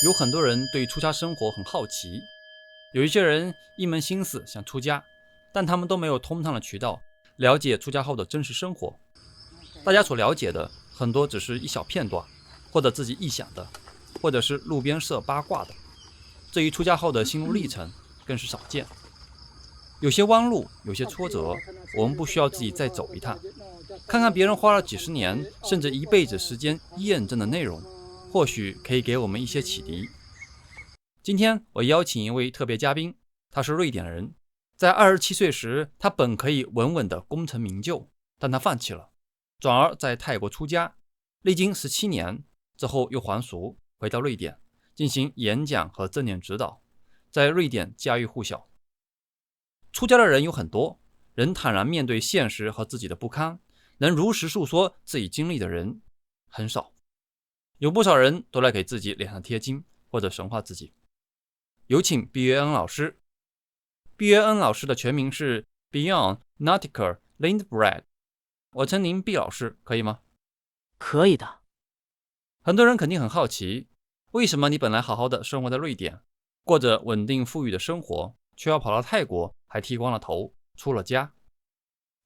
有很多人对出家生活很好奇，有一些人一门心思想出家，但他们都没有通畅的渠道了解出家后的真实生活。大家所了解的很多只是一小片段，或者自己臆想的，或者是路边社八卦的。至于出家后的心路历程，更是少见。有些弯路，有些挫折，我们不需要自己再走一趟，看看别人花了几十年甚至一辈子时间验证的内容，或许可以给我们一些启迪。今天我邀请一位特别嘉宾，他是瑞典人。在27岁时，他本可以稳稳的功成名就，但他放弃了，转而在泰国出家，历经17年之后又还俗，回到瑞典进行演讲和正念指导，在瑞典家喻户晓。出家的人有很多，能坦然面对现实和自己的不堪，能如实诉说自己经历的人很少。有不少人都来给自己脸上贴金，或者神化自己。有请毕约恩老师。毕约恩老师的全名是 Bjørn Nauticke Lindblad， 我称您毕老师可以吗？可以的。很多人肯定很好奇，为什么你本来好好的生活在瑞典，过着稳定富裕的生活，却要跑到泰国，还剃光了头，出了家？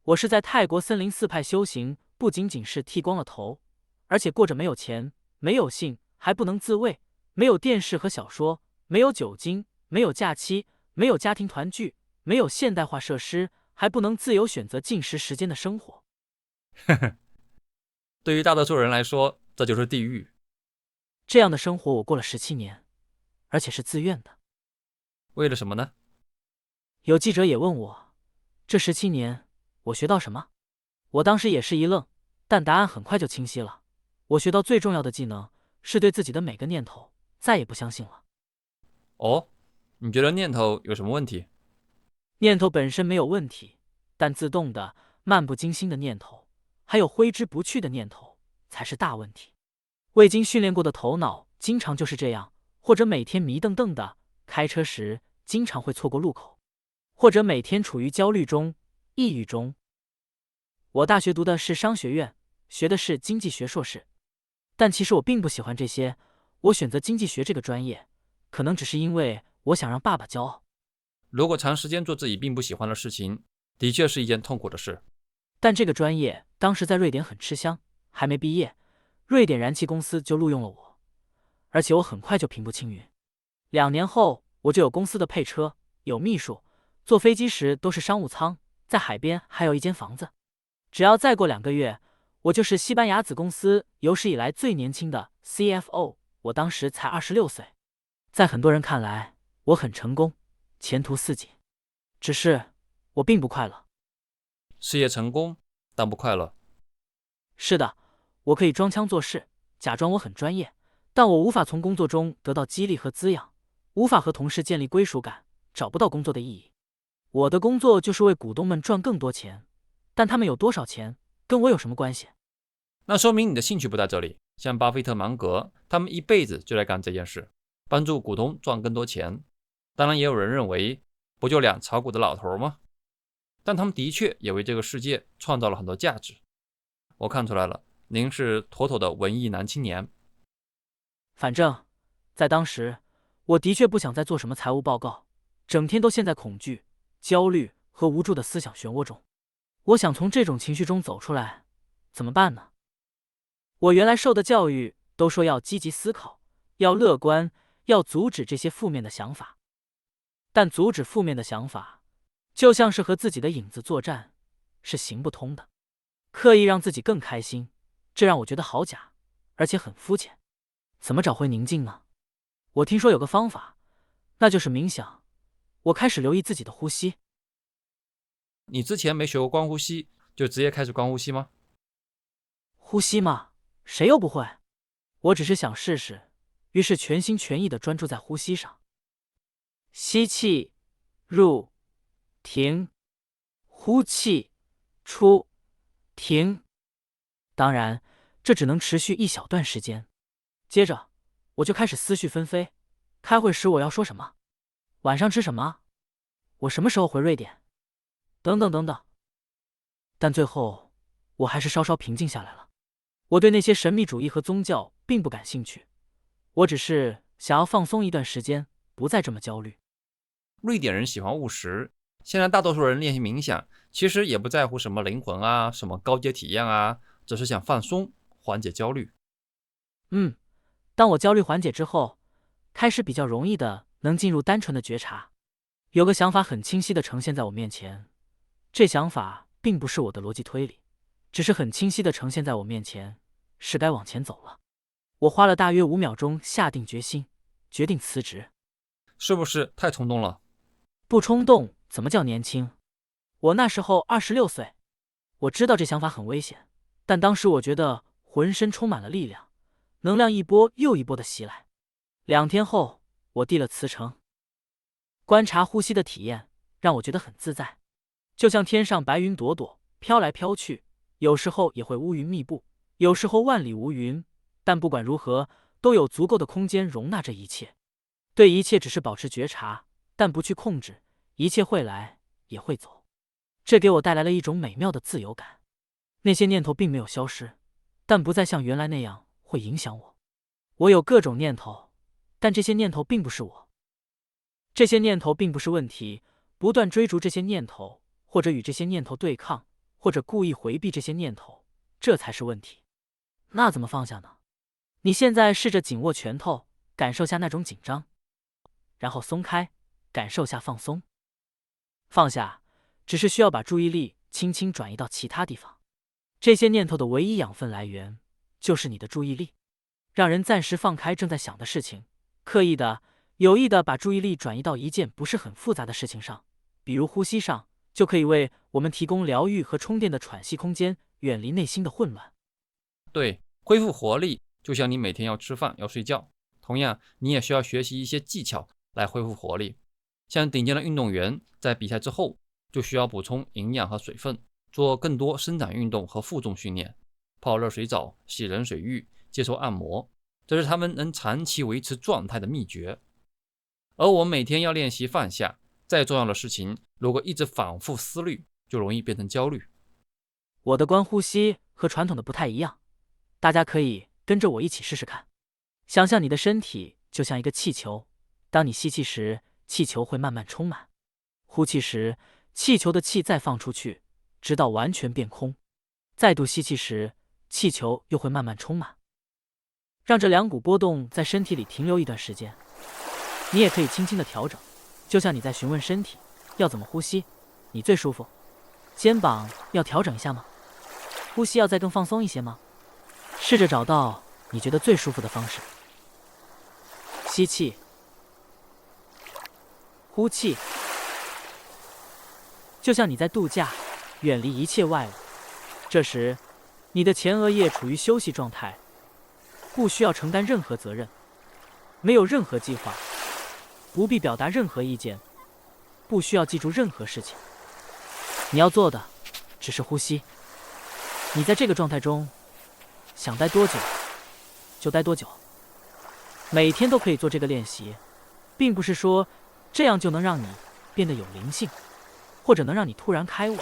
我是在泰国森林寺派修行，不仅仅是剃光了头，而且过着没有钱、没有性，还不能自慰，没有电视和小说，没有酒精，没有假期，没有家庭团聚，没有现代化设施，还不能自由选择进食时间的生活。对于大多数人来说，这就是地狱。这样的生活我过了17年，而且是自愿的。为了什么呢？有记者也问我，这17年我学到什么？我当时也是一愣，但答案很快就清晰了。我学到最重要的技能是对自己的每个念头再也不相信了。哦，你觉得念头有什么问题？念头本身没有问题，但自动的、漫不经心的念头，还有挥之不去的念头才是大问题。未经训练过的头脑经常就是这样，或者每天迷瞪瞪的，开车时经常会错过路口，或者每天处于焦虑中、抑郁中。我大学读的是商学院，学的是经济学硕士，但其实我并不喜欢这些。我选择经济学这个专业，可能只是因为我想让爸爸骄傲。如果长时间做自己并不喜欢的事情，的确是一件痛苦的事。但这个专业当时在瑞典很吃香，还没毕业，瑞典燃气公司就录用了我，而且我很快就平步青云。2年后，我就有公司的配车，有秘书，坐飞机时都是商务舱，在海边还有一间房子。只要再过2个月，我就是西班牙子公司有史以来最年轻的 CFO。我当时才26岁，在很多人看来，我很成功，前途似锦。只是我并不快乐。事业成功，但不快乐。是的，我可以装腔作势，假装我很专业，但我无法从工作中得到激励和滋养，无法和同事建立归属感，找不到工作的意义。我的工作就是为股东们赚更多钱，但他们有多少钱，跟我有什么关系？那说明你的兴趣不在这里。像巴菲特、芒格，他们一辈子就在干这件事，帮助股东赚更多钱。当然，也有人认为，不就俩炒股的老头吗？但他们的确也为这个世界创造了很多价值。我看出来了，您是妥妥的文艺男青年。反正，在当时，我的确不想再做什么财务报告，整天都陷在恐惧、焦虑和无助的思想漩涡中。我想从这种情绪中走出来，怎么办呢？我原来受的教育都说要积极思考，要乐观，要阻止这些负面的想法。但阻止负面的想法，就像是和自己的影子作战，是行不通的。刻意让自己更开心，这让我觉得好假，而且很肤浅。怎么找回宁静呢？我听说有个方法，那就是冥想。我开始留意自己的呼吸。你之前没学过观呼吸，就直接开始观呼吸吗？呼吸嘛，谁又不会？我只是想试试，于是全心全意地专注在呼吸上。吸气，入，停；呼气，出，停。当然，这只能持续一小段时间。接着，我就开始思绪纷飞。开会时我要说什么？晚上吃什么？我什么时候回瑞典？等等等等。但最后，我还是稍稍平静下来了。我对那些神秘主义和宗教并不感兴趣，我只是想要放松一段时间，不再这么焦虑。瑞典人喜欢务实，现在大多数人练习冥想，其实也不在乎什么灵魂啊，什么高阶体验啊，只是想放松，缓解焦虑。当我焦虑缓解之后，开始比较容易的能进入单纯的觉察。有个想法很清晰的呈现在我面前，这想法并不是我的逻辑推理，只是很清晰的呈现在我面前，是该往前走了。我花了大约5秒钟下定决心，决定辞职。是不是太冲动了？不冲动怎么叫年轻？我那时候26岁。我知道这想法很危险，但当时我觉得浑身充满了力量，能量一波又一波的袭来。2天后，我递了辞呈。观察呼吸的体验让我觉得很自在，就像天上白云朵朵飘来飘去，有时候也会乌云密布，有时候万里无云，但不管如何，都有足够的空间容纳这一切。对一切只是保持觉察，但不去控制，一切会来也会走。这给我带来了一种美妙的自由感。那些念头并没有消失，但不再像原来那样会影响我。我有各种念头，但这些念头并不是我。这些念头并不是问题，不断追逐这些念头，或者与这些念头对抗，或者故意回避这些念头，这才是问题。那怎么放下呢？你现在试着紧握拳头，感受下那种紧张，然后松开，感受下放松。放下，只是需要把注意力轻轻转移到其他地方。这些念头的唯一养分来源，就是你的注意力。让人暂时放开正在想的事情，刻意的、有意的把注意力转移到一件不是很复杂的事情上，比如呼吸上，就可以为我们提供疗愈和充电的喘息空间，远离内心的混乱。对，恢复活力，就像你每天要吃饭、要睡觉，同样，你也需要学习一些技巧来恢复活力。像顶尖的运动员，在比赛之后就需要补充营养和水分，做更多伸展运动和负重训练，泡热水澡、洗冷水浴、接受按摩，这是他们能长期维持状态的秘诀。而我们每天要练习放下，再重要的事情，如果一直反复思虑，就容易变成焦虑。我的观呼吸和传统的不太一样，大家可以跟着我一起试试看。想象你的身体就像一个气球，当你吸气时，气球会慢慢充满；呼气时，气球的气再放出去，直到完全变空。再度吸气时，气球又会慢慢充满。让这两股波动在身体里停留一段时间。你也可以轻轻的调整，就像你在询问身体要怎么呼吸，你最舒服。肩膀要调整一下吗？呼吸要再更放松一些吗？试着找到你觉得最舒服的方式。吸气，呼气，就像你在度假，远离一切外物。这时，你的前额叶处于休息状态，不需要承担任何责任，没有任何计划，不必表达任何意见，不需要记住任何事情。你要做的只是呼吸。你在这个状态中想待多久就待多久，每天都可以做这个练习，并不是说这样就能让你变得有灵性，或者能让你突然开悟，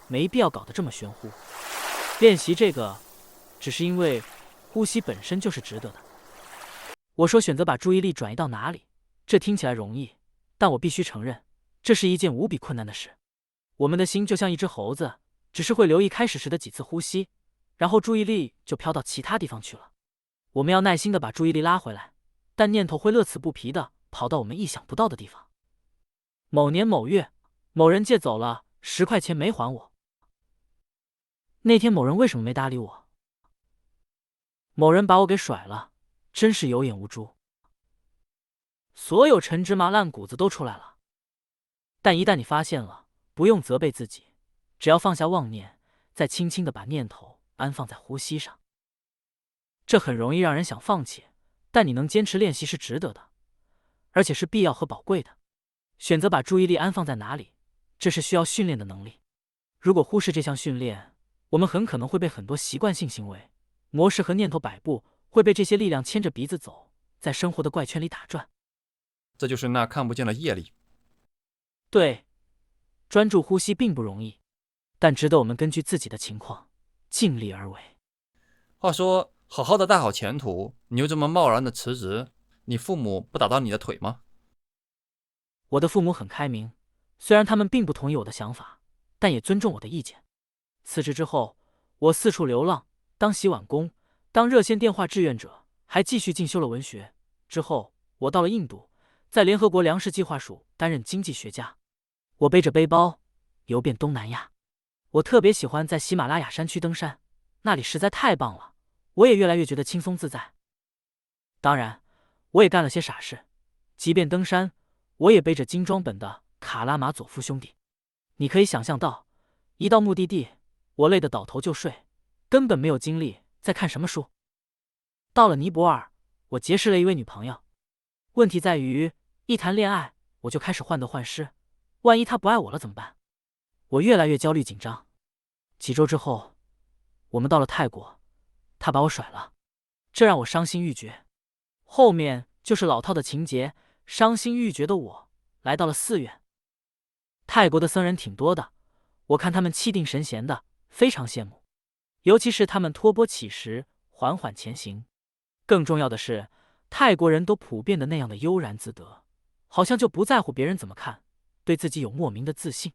没必要搞得这么玄乎。练习这个只是因为呼吸本身就是值得的。我说选择把注意力转移到哪里，这听起来容易，但我必须承认，这是一件无比困难的事。我们的心就像一只猴子，只是会留意开始时的几次呼吸，然后注意力就飘到其他地方去了。我们要耐心地把注意力拉回来，但念头会乐此不疲地跑到我们意想不到的地方。某年某月，某人借走了10块钱没还我。那天某人为什么没搭理我？某人把我给甩了，真是有眼无珠。所有陈芝麻烂谷子都出来了。但一旦你发现了，不用责备自己，只要放下妄念，再轻轻地把念头安放在呼吸上。这很容易让人想放弃，但你能坚持练习是值得的，而且是必要和宝贵的。选择把注意力安放在哪里，这是需要训练的能力。如果忽视这项训练，我们很可能会被很多习惯性行为、模式和念头摆布，会被这些力量牵着鼻子走，在生活的怪圈里打转。这就是那看不见的业力。对，专注呼吸并不容易，但值得我们根据自己的情况尽力而为。话说，好好的大好前途，你又这么贸然的辞职，你父母不打到你的腿吗？我的父母很开明，虽然他们并不同意我的想法，但也尊重我的意见。辞职之后，我四处流浪，当洗碗工，当热线电话志愿者，还继续进修了文学。之后，我到了印度，在联合国粮食计划署担任经济学家。我背着背包游遍东南亚。我特别喜欢在喜马拉雅山区登山，那里实在太棒了，我也越来越觉得轻松自在。当然，我也干了些傻事，即便登山，我也背着精装本的卡拉马佐夫兄弟。你可以想象到，一到目的地，我累得倒头就睡，根本没有精力再看什么书。到了尼泊尔，我结识了一位女朋友。问题在于，一谈恋爱我就开始患得患失，万一她不爱我了怎么办？我越来越焦虑紧张。几周之后，我们到了泰国，她把我甩了，这让我伤心欲绝。后面就是老套的情节，伤心欲绝的我来到了寺院。泰国的僧人挺多的，我看他们气定神闲的，非常羡慕。尤其是他们托钵乞食，缓缓前行。更重要的是，泰国人都普遍的那样的悠然自得，好像就不在乎别人怎么看，对自己有莫名的自信。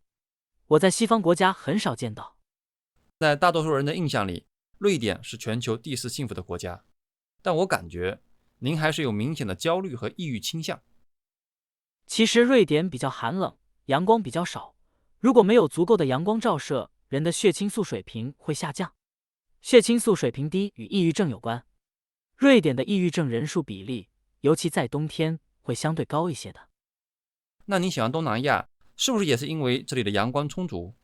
我在西方国家很少见到。在大多数人的印象里，瑞典是全球第4幸福的国家，但我感觉您还是有明显的焦虑和抑郁倾向。其实瑞典比较寒冷，阳光比较少，如果没有足够的阳光照射，人的血清素水平会下降。血清素水平低与抑郁症有关。瑞典的抑郁症人数比例，尤其在冬天，会相对高一些的。那你喜欢东南亚，是不是也是因为这里的阳光充足？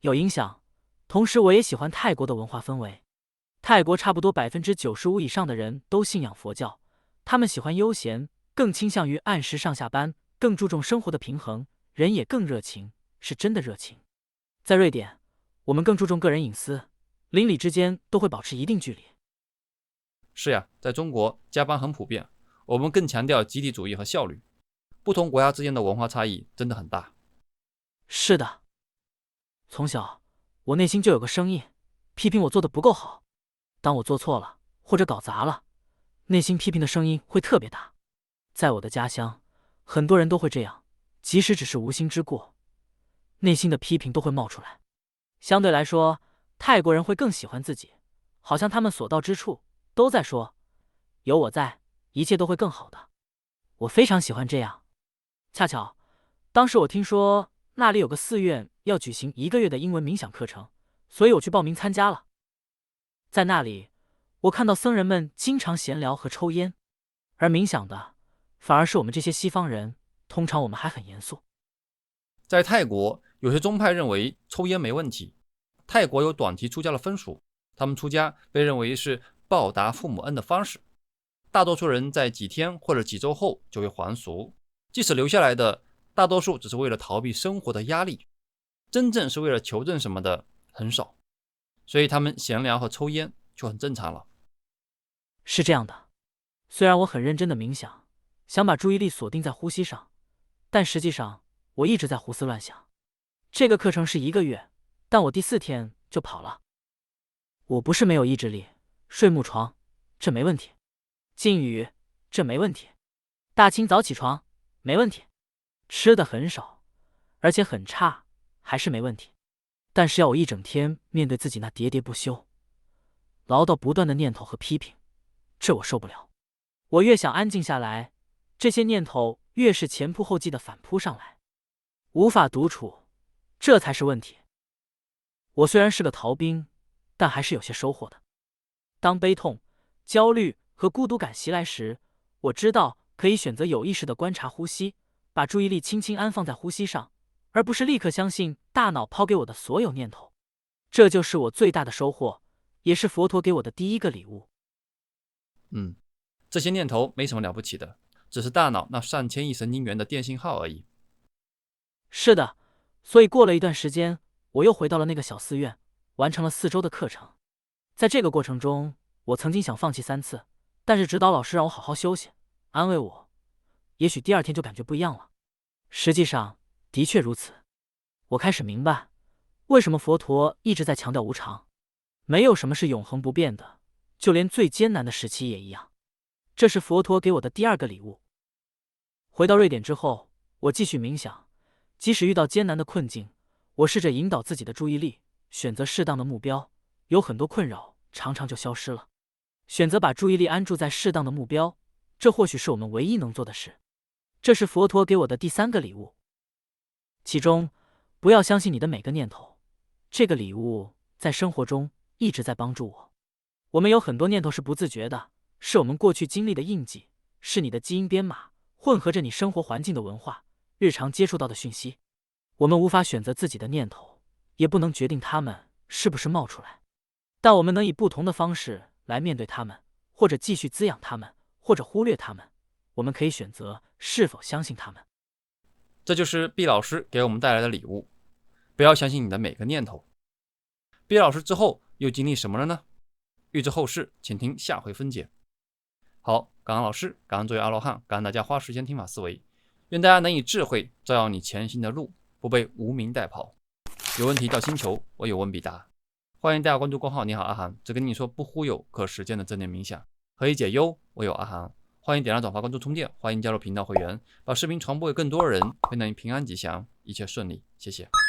有影响。同时，我也喜欢泰国的文化氛围。泰国差不多95%以上的人都信仰佛教，他们喜欢悠闲，更倾向于按时上下班，更注重生活的平衡，人也更热情，是真的热情。在瑞典，我们更注重个人隐私，邻里之间都会保持一定距离。是呀，在中国加班很普遍，我们更强调集体主义和效率。不同国家之间的文化差异真的很大。是的，从小我内心就有个声音，批评我做的不够好。当我做错了或者搞砸了，内心批评的声音会特别大。在我的家乡，很多人都会这样，即使只是无心之过，内心的批评都会冒出来。相对来说，泰国人会更喜欢自己，好像他们所到之处都在说，有我在，一切都会更好的。我非常喜欢这样。恰巧，当时我听说那里有个寺院要举行1个月的英文冥想课程，所以我去报名参加了。在那里，我看到僧人们经常闲聊和抽烟，而冥想的反而是我们这些西方人，通常我们还很严肃。在泰国，有些宗派认为抽烟没问题。泰国有短期出家的风俗，他们出家被认为是报答父母恩的方式。大多数人在几天或者几周后就会还俗，即使留下来的，大多数只是为了逃避生活的压力，真正是为了求证什么的很少，所以他们闲聊和抽烟就很正常了。是这样的，虽然我很认真的冥想，想把注意力锁定在呼吸上，但实际上我一直在胡思乱想。这个课程是1个月，但我第4天就跑了。我不是没有意志力，睡木床这没问题，禁语这没问题，大清早起床没问题，吃的很少而且很差还是没问题。但是要我一整天面对自己那喋喋不休、唠叨不断的念头和批评，这我受不了。我越想安静下来，这些念头越是前仆后继的反扑上来，无法独处，这才是问题。我虽然是个逃兵，但还是有些收获的。当悲痛、焦虑和孤独感袭来时，我知道可以选择有意识的观察呼吸，把注意力轻轻安放在呼吸上，而不是立刻相信大脑抛给我的所有念头。这就是我最大的收获，也是佛陀给我的第1个礼物。这些念头没什么了不起的，只是大脑那上千亿神经元的电信号而已。是的，所以过了一段时间，我又回到了那个小寺院，完成了4周的课程。在这个过程中，我曾经想放弃3次，但是指导老师让我好好休息，安慰我，也许第2天就感觉不一样了。实际上，的确如此。我开始明白，为什么佛陀一直在强调无常，没有什么是永恒不变的，就连最艰难的时期也一样。这是佛陀给我的第2个礼物。回到瑞典之后，我继续冥想，即使遇到艰难的困境，我试着引导自己的注意力，选择适当的目标，有很多困扰常常就消失了。选择把注意力安住在适当的目标，这或许是我们唯一能做的事。这是佛陀给我的第3个礼物。其中，不要相信你的每个念头。这个礼物在生活中一直在帮助我。我们有很多念头是不自觉的，是我们过去经历的印记，是你的基因编码，混合着你生活环境的文化，日常接触到的讯息。我们无法选择自己的念头，也不能决定它们是不是冒出来，但我们能以不同的方式来面对它们，或者继续滋养它们，或者忽略它们。我们可以选择是否相信它们。这就是毕老师给我们带来的礼物。不要相信你的每个念头。毕老师之后又经历什么了呢？欲知后事，请听下回分解。好，感恩老师，感恩作为阿罗汉，感恩大家花时间听法思维。愿大家能以智慧照耀你前行的路，不被无明带跑。有问题到星球，我有问必答。欢迎大家关注公号你好阿涵，只跟你说不忽悠可实践的正念冥想，可以解忧，我有阿涵。欢迎点亮转发关注充电，欢迎加入频道会员，把视频传播给更多人，愿你平安吉祥，一切顺利，谢谢。